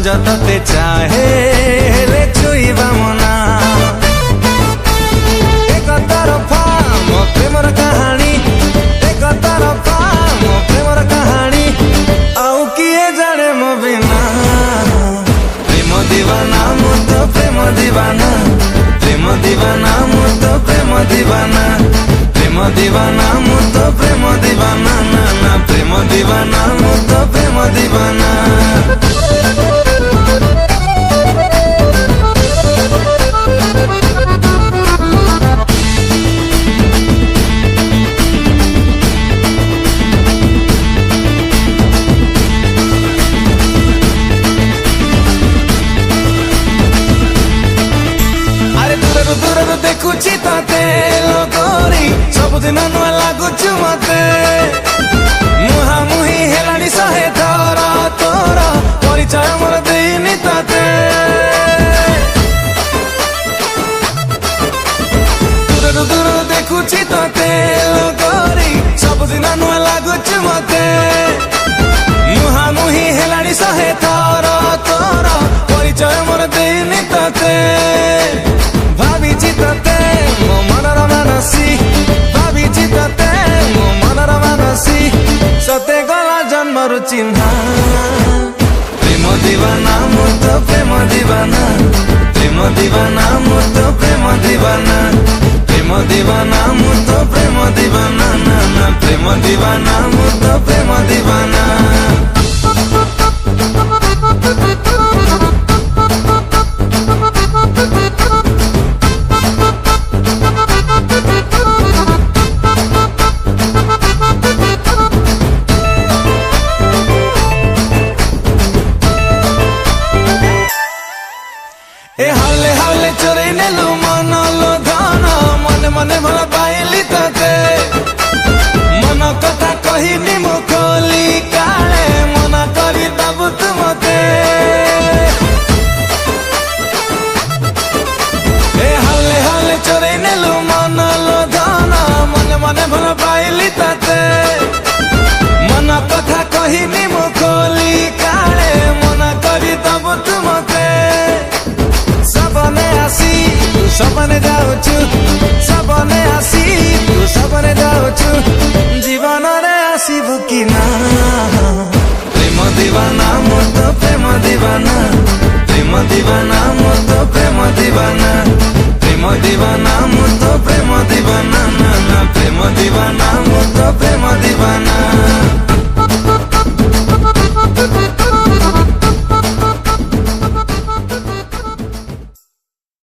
भांज तते चाहे हेले छुईबा मना एक तरफा मो प्रेमर कहानी एक तरफा मो प्रेमर कहानी आउ किए जाने मो बिना प्रेम दीवाना मु तो प्रेम दीवाना प्रेम दीवाना मु तो प्रेम दीवाना प्रेम दीवाना मु तो प्रेम दीवाना ना ना प्रेम दीवाना मु तो प्रेम दीवाना देखुची ताते लोगोरी सबुदिन नुआ लागुचु मते मुहा मुही हेलानी सहे थर तोर परिचय मोर देइनी ताते दूर दूर देखुची ताते लोगोरी सबुदिन नुआ लागुचु मते मुहा मुही हेलानी सहे थर तोर परिचय मोर देइनी ताते भाभी तते मो मनर मानसी भाभी तते मो मनर मानसी सते गला जन्मरु चिन्हा प्रेम दीवाना मु तो प्रेम दीवाना प्रेम दीवाना मु तो प्रेम दीवाना प्रेम दीवाना मु तो प्रेम दीवाना ना ना प्रेम दीवाना मु तो प्रेम दीवाना ए हाले हाले चोरी नेलु मन लो धन मने मने भल पाइली तते मन कथा कहिनी मु खोली काले मना करी दबु तुमते ए हाले हाले चोरी नेलु मन लो धन मने मने भल पाइली तते मन कथा कहिनी मु खोली काले मना करी दबु तुमते सपने जाऊचु सपने आसी तू सपने जाऊचु जीवन रे आसीबु कि ना प्रेम दीवाना मु तो प्रेम दीवाना प्रेम दीवाना मु तो प्रेम दीवाना प्रेम दीवाना मु तो प्रेम दीवाना ना ना प्रेम दीवाना मु तो प्रेम दीवाना।